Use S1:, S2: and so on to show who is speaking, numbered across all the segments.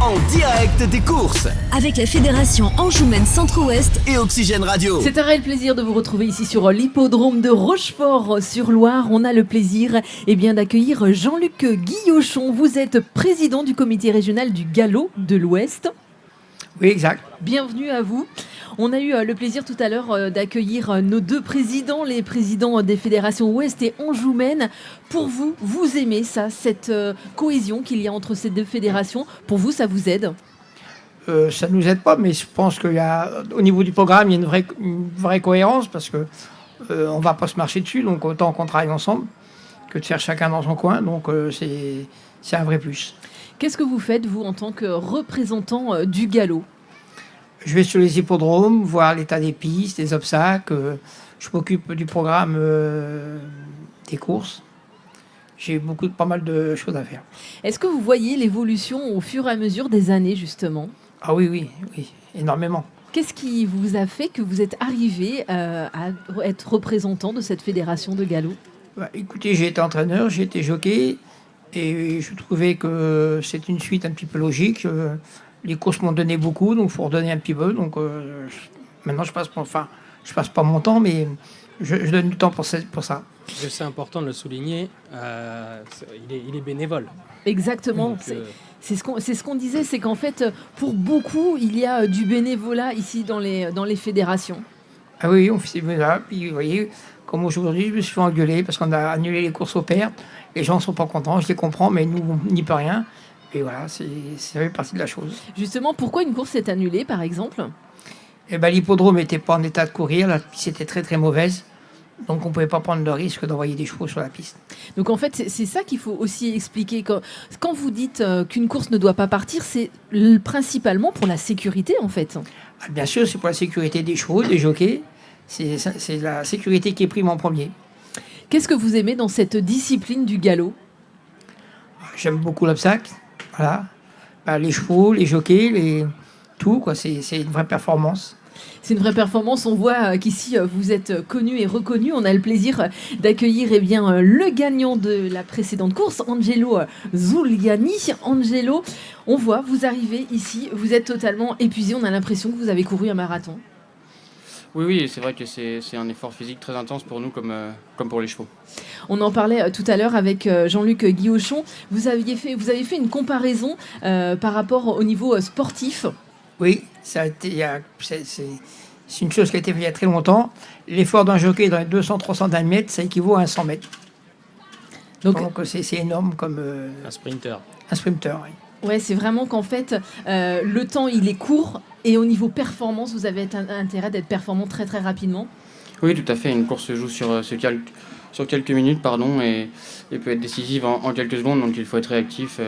S1: en direct des courses.
S2: Avec la Fédération Anjoumen Centre-Ouest
S1: et Oxygène Radio.
S3: C'est un réel plaisir de vous retrouver ici sur l'hippodrome de Rochefort-sur-Loire. On a le plaisir d'accueillir Jean-Luc Guillochon. Vous êtes président du comité régional du galop de l'Ouest.
S4: Oui, exact.
S3: Bienvenue à vous. On a eu le plaisir tout à l'heure d'accueillir nos deux présidents, les présidents des fédérations Ouest et Anjoumen. Pour vous, vous aimez ça, cette cohésion qu'il y a entre ces deux fédérations? Pour vous, ça vous aide?
S4: Ça ne nous aide pas, mais je pense qu'au niveau du programme, il y a une vraie cohérence parce qu'on ne va pas se marcher dessus, donc autant qu'on travaille ensemble que de faire chacun dans son coin. Donc c'est un vrai plus.
S3: Qu'est-ce que vous faites, vous, en tant que représentant du galop?
S4: Je vais sur les hippodromes, voir l'état des pistes, des obstacles. Je m'occupe du programme des courses. J'ai pas mal de choses à faire.
S3: Est-ce que vous voyez l'évolution au fur et à mesure des années, justement?
S4: Ah oui, énormément.
S3: Qu'est-ce qui vous a fait que vous êtes arrivé à être représentant de cette fédération de galop?
S4: Écoutez, j'ai été entraîneur, j'ai été jockey, et je trouvais que c'est une suite un petit peu logique. Les courses m'ont donné beaucoup, donc il faut redonner un petit peu. Donc maintenant, je passe pas mon temps, mais je donne du temps pour ça.
S5: C'est important de le souligner, il est bénévole.
S3: Exactement.
S5: Donc,
S3: c'est ce qu'on disait, c'est qu'en fait, pour beaucoup, il y a du bénévolat ici dans les fédérations.
S4: Ah oui, on fait ça. Puis vous voyez, comme aujourd'hui, je me suis fait engueuler parce qu'on a annulé les courses aux pertes. Les gens ne sont pas contents, je les comprends, mais nous, on n'y peut rien. Et voilà, ça fait partie de la chose.
S3: Justement, pourquoi une course est annulée, par exemple?
S4: L'hippodrome n'était pas en état de courir, la piste était très très mauvaise. Donc on ne pouvait pas prendre le risque d'envoyer des chevaux sur la piste.
S3: Donc en fait, c'est ça qu'il faut aussi expliquer. Quand vous dites qu'une course ne doit pas partir, c'est principalement pour la sécurité, en fait.
S4: Ah, bien sûr, c'est pour la sécurité des chevaux, des jockeys. C'est la sécurité qui est prime en premier.
S3: Qu'est-ce que vous aimez dans cette discipline du galop?
S4: J'aime beaucoup l'obstacle. Voilà. Les chevaux, les jockeys, tout, quoi. C'est une vraie performance.
S3: C'est une vraie performance. On voit qu'ici, vous êtes connu et reconnu. On a le plaisir d'accueillir le gagnant de la précédente course, Angelo Zuliani. Angelo, on voit, vous arrivez ici, vous êtes totalement épuisé. On a l'impression que vous avez couru un marathon.
S6: Oui, c'est vrai que c'est un effort physique très intense pour nous comme pour les chevaux.
S3: On en parlait tout à l'heure avec Jean-Luc Guillochon. Vous avez fait une comparaison par rapport au niveau sportif.
S4: Oui, c'est une chose qui a été faite il y a très longtemps. L'effort d'un jockey dans les 200-300 d'un mètre, ça équivaut à un 100 mètres. Donc c'est énorme comme...
S5: Un sprinter.
S4: Un sprinter, oui.
S3: Ouais, c'est vraiment qu'en fait, le temps, il est court. Et au niveau performance, vous avez intérêt d'être performant très très rapidement.
S6: Oui, tout à fait. Une course se joue sur quelques minutes et peut être décisive en quelques secondes. Donc il faut être réactif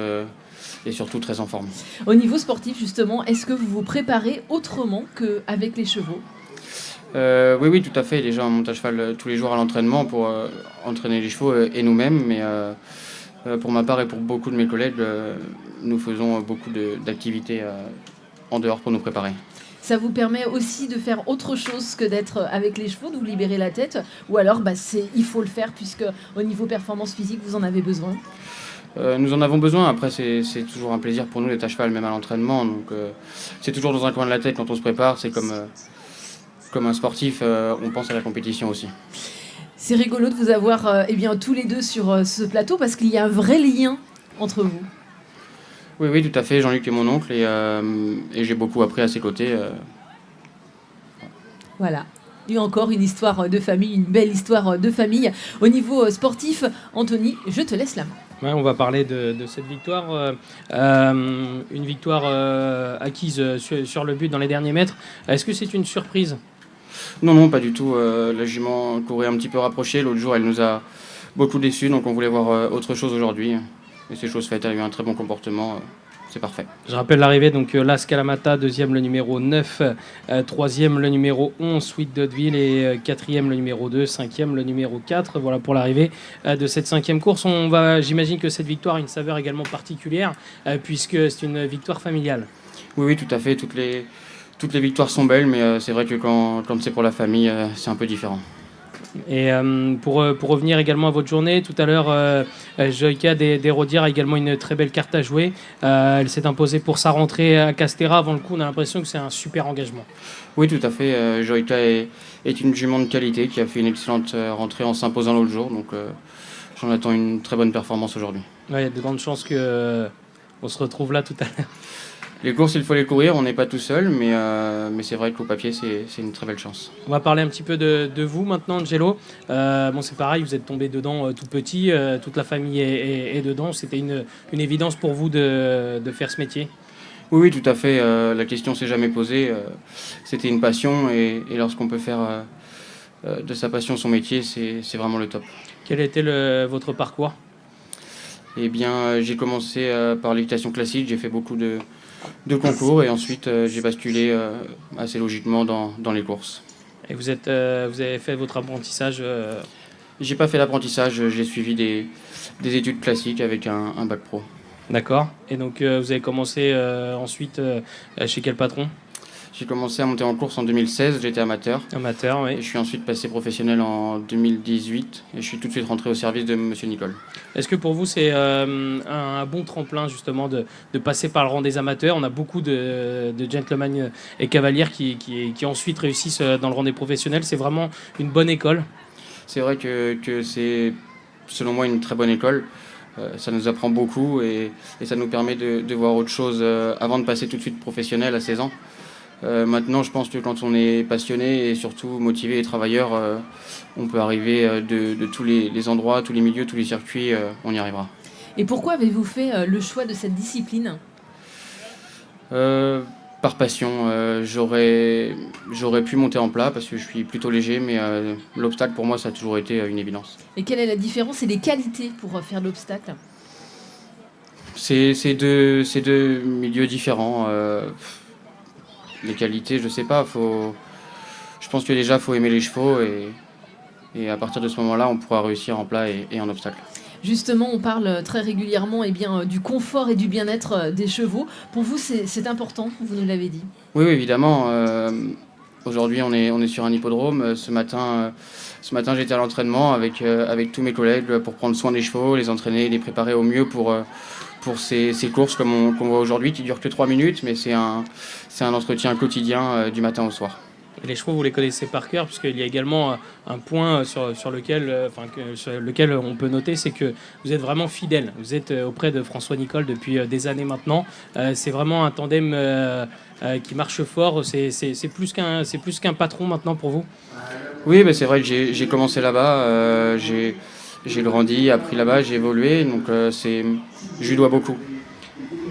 S6: et surtout très en forme.
S3: Au niveau sportif, justement, est-ce que vous vous préparez autrement qu'avec les chevaux?
S6: Oui, tout à fait. Les gens montent à cheval tous les jours à l'entraînement pour entraîner les chevaux et nous-mêmes. Mais pour ma part et pour beaucoup de mes collègues, nous faisons beaucoup d'activités en dehors pour nous préparer.
S3: Ça vous permet aussi de faire autre chose que d'être avec les chevaux, de vous libérer la tête? Ou alors, il faut le faire puisque au niveau performance physique, vous en avez besoin?
S6: Nous en avons besoin. Après, c'est toujours un plaisir pour nous d'être à cheval, même à l'entraînement. Donc, c'est toujours dans un coin de la tête quand on se prépare. C'est comme un sportif, on pense à la compétition aussi.
S3: C'est rigolo de vous avoir tous les deux sur ce plateau parce qu'il y a un vrai lien entre vous.
S6: Oui, tout à fait. Jean-Luc est mon oncle et j'ai beaucoup appris à ses côtés.
S3: Voilà. Et encore une histoire de famille, une belle histoire de famille. Au niveau sportif, Anthony, je te laisse la main.
S5: Ouais, on va parler de cette victoire. Une victoire acquise sur le but dans les derniers mètres. Est-ce que c'est une surprise?
S6: Non, pas du tout. La jument courait un petit peu rapprochée. L'autre jour, elle nous a beaucoup déçus, donc on voulait voir autre chose aujourd'hui. Et c'est chose faite, elle a eu un très bon comportement. C'est parfait.
S5: Je rappelle l'arrivée, donc Las Calamata, deuxième le numéro 9, troisième le numéro 11, Sweet Dodville, et quatrième le numéro 2, cinquième le numéro 4. Voilà pour l'arrivée de cette cinquième course. J'imagine que cette victoire a une saveur également particulière, puisque c'est une victoire familiale.
S6: Oui, tout à fait. Toutes les victoires sont belles, mais c'est vrai que quand c'est pour la famille, c'est un peu différent.
S5: Et pour revenir également à votre journée, tout à l'heure, Joyka Desrodières a également une très belle carte à jouer. Elle s'est imposée pour sa rentrée à Castéra. Avant le coup, on a l'impression que c'est un super engagement.
S6: Oui, tout à fait. Joyka est une jument de qualité qui a fait une excellente rentrée en s'imposant l'autre jour. Donc j'en attends une très bonne performance aujourd'hui.
S5: Ouais, il y a de grandes chances qu'on se retrouve là tout à l'heure.
S6: Les courses, il faut les courir, on n'est pas tout seul, mais c'est vrai qu'au papier, c'est une très belle chance.
S5: On va parler un petit peu de vous maintenant, Angelo. Bon, c'est pareil, vous êtes tombé dedans tout petit, toute la famille est dedans. C'était une évidence pour vous de faire ce métier?
S6: Oui, tout à fait. La question s'est jamais posée. C'était une passion et lorsqu'on peut faire de sa passion son métier, c'est vraiment le top.
S5: Quel était votre parcours?
S6: Eh bien, j'ai commencé par l'équitation classique, j'ai fait beaucoup de concours et ensuite j'ai basculé assez logiquement dans les courses.
S5: Et vous avez fait votre apprentissage
S6: J'ai pas fait l'apprentissage, j'ai suivi des études classiques avec un bac pro.
S5: D'accord. Et donc vous avez commencé ensuite chez quel patron?
S6: J'ai commencé à monter en course en 2016, j'étais amateur.
S5: Amateur, oui.
S6: Et je suis ensuite passé professionnel en 2018 et je suis tout de suite rentré au service de Monsieur Nicole.
S5: Est-ce que pour vous c'est un bon tremplin justement de passer par le rang des amateurs? On a beaucoup de gentlemen et cavalières qui ensuite réussissent dans le rang des professionnels. C'est vraiment une bonne école.
S6: C'est vrai que c'est selon moi une très bonne école. Ça nous apprend beaucoup et ça nous permet de voir autre chose avant de passer tout de suite professionnel à 16 ans. Maintenant, je pense que quand on est passionné et surtout motivé et travailleur, on peut arriver de tous les endroits, tous les milieux, tous les circuits, on y arrivera.
S3: Et pourquoi avez-vous fait le choix de cette discipline?
S6: Par passion, j'aurais pu monter en plat parce que je suis plutôt léger, mais l'obstacle pour moi ça a toujours été une évidence.
S3: Et quelle est la différence et les qualités pour faire l'obstacle?
S6: C'est deux milieux différents. Les qualités, je sais pas. Je pense que déjà faut aimer les chevaux et à partir de ce moment-là, on pourra réussir en plat et en obstacle.
S3: Justement, on parle très régulièrement du confort et du bien-être des chevaux. Pour vous, c'est important, vous nous l'avez dit.
S6: Oui, évidemment. Aujourd'hui, on est sur un hippodrome. Ce matin, j'étais à l'entraînement avec tous mes collègues pour prendre soin des chevaux, les entraîner, les préparer au mieux pour ces courses qu'on voit aujourd'hui, qui durent que 3 minutes, mais c'est un entretien quotidien du matin au soir.
S5: Et les chevaux, vous les connaissez par cœur, puisqu'il y a également un point sur lequel on peut noter, c'est que vous êtes vraiment fidèle. Vous êtes auprès de François Nicole depuis des années maintenant. C'est vraiment un tandem qui marche fort. C'est plus qu'un patron maintenant pour vous?
S6: Oui, c'est vrai que j'ai commencé là-bas. J'ai grandi, appris là-bas, j'ai évolué, donc je lui dois beaucoup.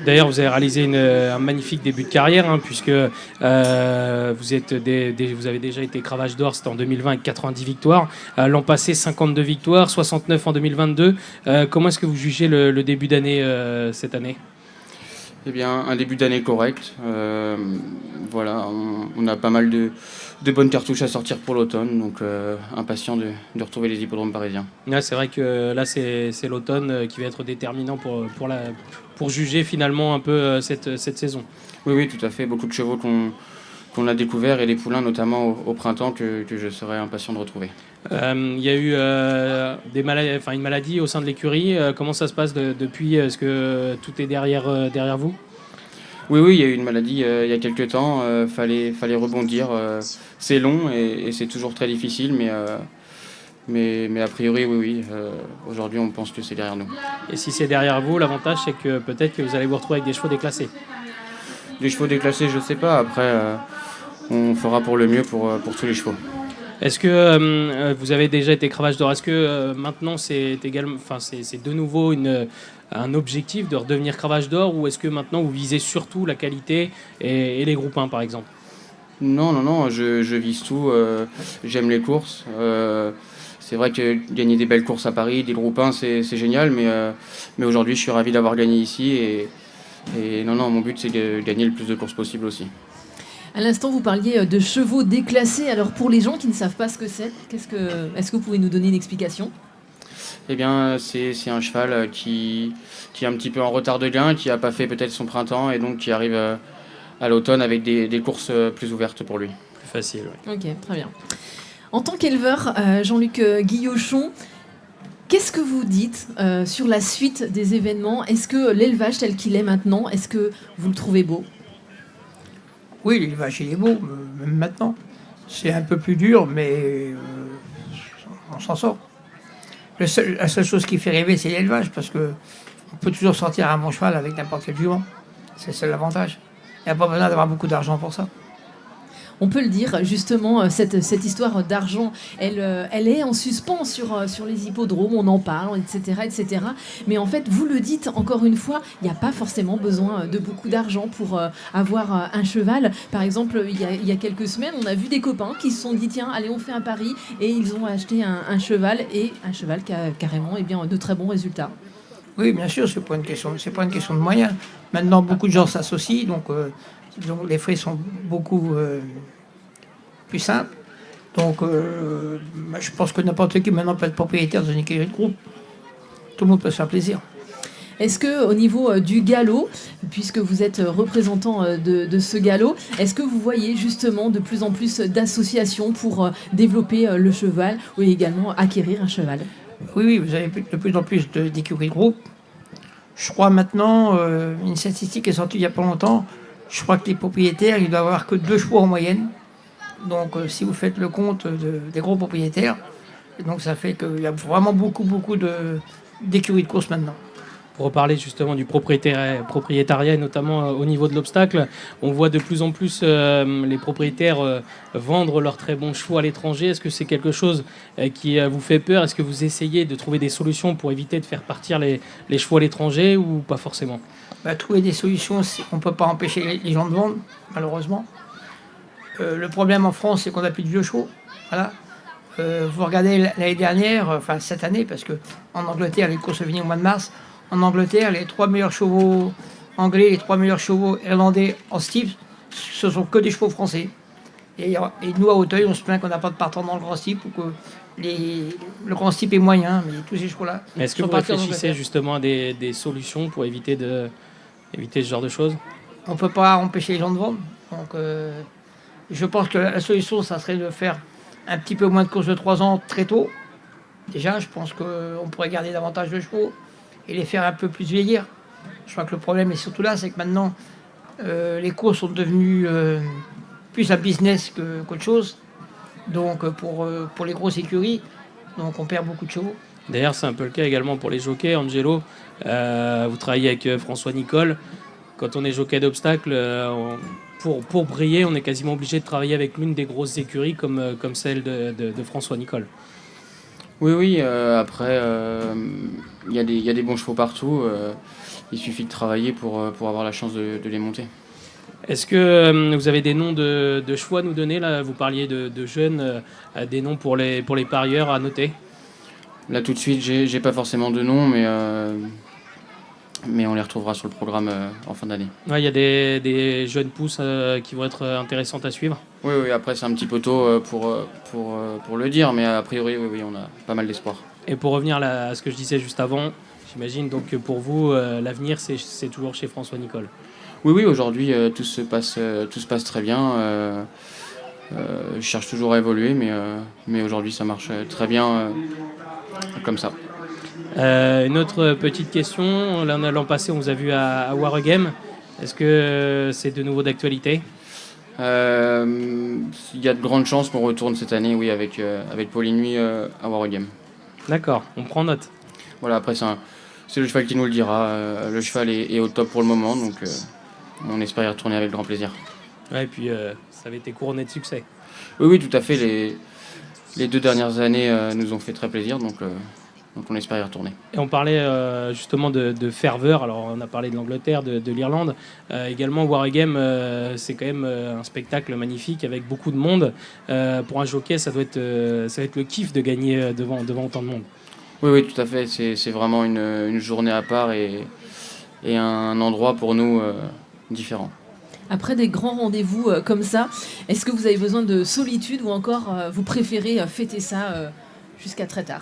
S5: D'ailleurs, vous avez réalisé un magnifique début de carrière, puisque vous avez déjà été cravache d'or, c'était en 2020 avec 90 victoires. L'an passé, 52 victoires, 69 en 2022. Comment est-ce que vous jugez le début d'année cette année?
S6: Eh bien, un début d'année correct. Voilà, on a pas mal de bonnes cartouches à sortir pour l'automne, donc impatient de retrouver les hippodromes parisiens.
S5: Ouais, c'est vrai que là, c'est l'automne qui va être déterminant pour juger finalement un peu cette saison.
S6: Oui, tout à fait. Beaucoup de chevaux qu'on a découverts et des poulains notamment au printemps que je serais impatient de retrouver.
S5: Il y a eu une maladie au sein de l'écurie. Comment ça se passe depuis? Est-ce que tout est derrière vous?
S6: Oui, il y a eu une maladie il y a quelques temps. Fallait rebondir. C'est long et c'est toujours très difficile, mais a priori, oui. Aujourd'hui, on pense que c'est derrière nous.
S5: Et si c'est derrière vous, l'avantage, c'est que peut-être que vous allez vous retrouver avec des chevaux déclassés.
S6: Des chevaux déclassés, je ne sais pas. Après, on fera pour le mieux pour tous les chevaux.
S5: Est-ce que vous avez déjà été cravache d'or? Est-ce que maintenant c'est de nouveau un objectif de redevenir cravache d'or, ou est-ce que maintenant vous visez surtout la qualité et les groupes 1 par exemple?
S6: Non, je vise tout. J'aime les courses. C'est vrai que gagner des belles courses à Paris, des groupes 1, c'est génial, mais aujourd'hui je suis ravi d'avoir gagné ici et non, mon but c'est de gagner le plus de courses possible aussi.
S3: À l'instant, vous parliez de chevaux déclassés. Alors, pour les gens qui ne savent pas ce que c'est, est-ce que vous pouvez nous donner une explication?
S6: Eh bien, c'est un cheval qui est un petit peu en retard de gain, qui n'a pas fait peut-être son printemps et donc qui arrive à l'automne avec des courses plus ouvertes pour lui.
S5: Plus facile, oui.
S3: Ok, très bien. En tant qu'éleveur, Jean-Luc Guillochon, qu'est-ce que vous dites sur la suite des événements? Est-ce que l'élevage tel qu'il est maintenant, est-ce que vous le trouvez beau?
S4: Oui, l'élevage, il est beau, même maintenant. C'est un peu plus dur, mais on s'en sort. La seule chose qui fait rêver, c'est l'élevage, parce que on peut toujours sortir un bon cheval avec n'importe quel jument. C'est ça l'avantage. Il n'y a pas besoin d'avoir beaucoup d'argent pour ça.
S3: On peut le dire, justement, cette histoire d'argent, elle est en suspens sur les hippodromes, on en parle, etc., etc. Mais en fait, vous le dites encore une fois, il n'y a pas forcément besoin de beaucoup d'argent pour avoir un cheval. Par exemple, il y a quelques semaines, on a vu des copains qui se sont dit, tiens, allez, on fait un pari, et ils ont acheté un cheval, et un cheval qui a carrément de très bons résultats.
S4: Oui, bien sûr, c'est pas une question de moyens. Maintenant, beaucoup de gens s'associent, donc les frais sont beaucoup plus simples. Donc, je pense que n'importe qui maintenant peut être propriétaire d'une écurie de groupe. Tout le monde peut se faire plaisir.
S3: Est-ce que au niveau du galop, puisque vous êtes représentant de ce galop, est-ce que vous voyez justement de plus en plus d'associations pour développer le cheval ou également acquérir un cheval?
S4: Oui, vous avez de plus en plus d'écuries de groupe. Je crois maintenant, une statistique est sortie il n'y a pas longtemps, je crois que les propriétaires, ils doivent avoir que 2 chevaux en moyenne. Donc si vous faites le compte des gros propriétaires, donc ça fait qu'il y a vraiment beaucoup d'écuries de course maintenant.
S5: Pour reparler justement du propriétariat, et notamment au niveau de l'obstacle, on voit de plus en plus les propriétaires vendre leurs très bons chevaux à l'étranger. Est-ce que c'est quelque chose qui vous fait peur? Est-ce que vous essayez de trouver des solutions pour éviter de faire partir les chevaux à l'étranger ou pas forcément?
S4: Trouver des solutions, on ne peut pas empêcher les gens de vendre, malheureusement. Le problème en France, c'est qu'on n'a plus de vieux chevaux. Voilà. Vous regardez l'année dernière, enfin cette année, parce qu'en Angleterre, les courses venaient au mois de mars. En Angleterre, les 3 meilleurs chevaux anglais, les 3 meilleurs chevaux irlandais en steeple, ce sont que des chevaux français. Et nous, à Auteuil, on se plaint qu'on n'a pas de partant dans le grand steeple, ou que le grand steeple est moyen, mais tous ces chevaux-là.
S5: Est-ce que vous réfléchissez justement à des solutions pour éviter ce genre de choses?
S4: On ne peut pas empêcher les gens de vendre. Donc, je pense que la solution, ça serait de faire un petit peu moins de courses de 3 ans très tôt. Déjà, je pense qu'on pourrait garder davantage de chevaux et les faire un peu plus vieillir. Je crois que le problème est surtout là, c'est que maintenant, les courses sont devenues plus un business qu'autre chose. Donc pour les grosses écuries, donc on perd beaucoup de chevaux.
S5: D'ailleurs, c'est un peu le cas également pour les jockeys. Angelo, vous travaillez avec François Nicole. Quand on est jockey d'obstacle, pour briller, on est quasiment obligé de travailler avec l'une des grosses écuries comme celle de François Nicole.
S6: Oui, après, il y a des bons chevaux partout. Il suffit de travailler pour avoir la chance de les monter.
S5: Est-ce que vous avez des noms de chevaux à nous donner là? Vous parliez de jeunes, des noms pour les parieurs à noter?
S6: Là, tout de suite, j'ai pas forcément de nom, mais on les retrouvera sur le programme en fin d'année.
S5: Ouais, il y a des jeunes pousses qui vont être intéressantes à suivre.
S6: Oui, après c'est un petit peu tôt pour le dire, mais a priori, oui, on a pas mal d'espoir.
S5: Et pour revenir à ce que je disais juste avant, j'imagine donc que pour vous, l'avenir, c'est toujours chez François Nicole.
S6: Oui, aujourd'hui, tout se passe très bien. Je cherche toujours à évoluer, mais aujourd'hui, ça marche très bien comme ça.
S5: Une autre petite question. L'an passé, on vous a vu à Wargame. Est-ce que c'est de nouveau d'actualité?
S6: Il y a de grandes chances qu'on retourne cette année, oui, avec Pauline Nuit à Wargame.
S5: D'accord, on prend note.
S6: Voilà, après, c'est le cheval qui nous le dira. Le cheval est au top pour le moment, donc on espère y retourner avec grand plaisir.
S5: Ouais, et puis ça avait été couronné de succès.
S6: Oui, tout à fait. Les 2 dernières années nous ont fait très plaisir, donc on espère y retourner.
S5: Et on parlait justement de ferveur. Alors on a parlé de l'Angleterre, de l'Irlande. Également, Wargame, c'est quand même un spectacle magnifique avec beaucoup de monde. Pour un jockey, ça va être le kiff de gagner devant autant de monde.
S6: Oui, tout à fait. C'est vraiment une journée à part et un endroit pour nous différent.
S3: Après des grands rendez-vous comme ça, est-ce que vous avez besoin de solitude ou encore vous préférez fêter ça jusqu'à très tard?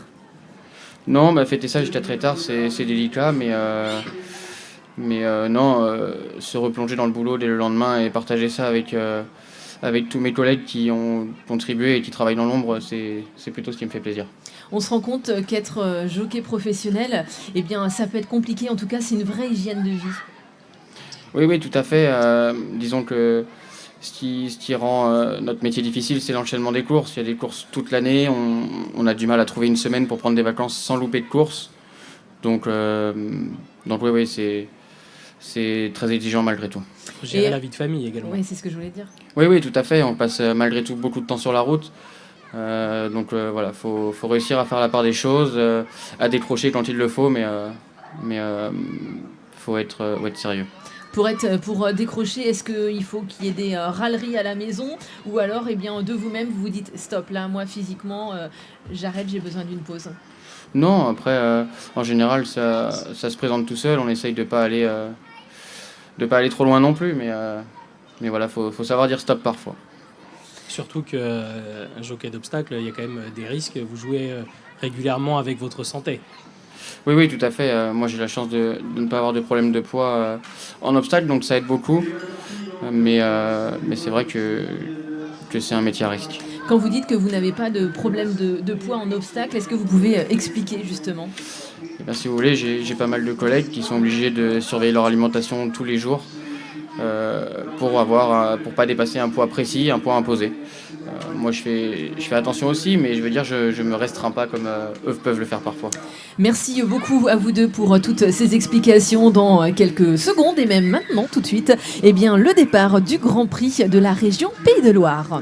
S6: Non, fêter ça jusqu'à très tard, c'est délicat, mais non, se replonger dans le boulot dès le lendemain et partager ça avec avec tous mes collègues qui ont contribué et qui travaillent dans l'ombre, c'est plutôt ce qui me fait plaisir.
S3: On se rend compte qu'être jockey professionnel, eh bien, ça peut être compliqué. En tout cas, c'est une vraie hygiène de vie.
S6: Oui, tout à fait. Disons que ce qui rend notre métier difficile, c'est l'enchaînement des courses. Il y a des courses toute l'année. On a du mal à trouver une semaine pour prendre des vacances sans louper de courses. Donc oui, c'est très exigeant malgré tout.
S5: Faut gérer la vie de famille également.
S3: Oui, c'est ce que je voulais dire.
S6: Oui, tout à fait. On passe malgré tout beaucoup de temps sur la route. Voilà, faut réussir à faire la part des choses, à décrocher quand il le faut, mais faut être sérieux.
S3: Pour décrocher, est-ce qu'il faut qu'il y ait des râleries à la maison, ou alors eh bien, de vous-même vous dites stop, là moi physiquement j'arrête, j'ai besoin d'une pause?
S6: Non, après en général ça se présente tout seul. On essaye de pas aller trop loin non plus, mais voilà, faut savoir dire stop parfois.
S5: Surtout qu'un jockey d'obstacle, il y a quand même des risques. Vous jouez régulièrement avec votre santé.
S6: Oui, tout à fait. Moi, j'ai la chance de ne pas avoir de problème de poids en obstacle, donc ça aide beaucoup. Mais c'est vrai que c'est un métier à risque.
S3: Quand vous dites que vous n'avez pas de problème de poids en obstacle, est-ce que vous pouvez expliquer justement?
S6: Et bien, si vous voulez, j'ai pas mal de collègues qui sont obligés de surveiller leur alimentation tous les jours pour pas dépasser un poids précis, un poids imposé. Moi, je fais attention aussi, mais je veux dire, je me restreins pas comme eux peuvent le faire parfois.
S3: Merci beaucoup à vous deux pour toutes ces explications. Dans quelques secondes et même maintenant tout de suite, eh bien, le départ du Grand Prix de la région Pays de Loire.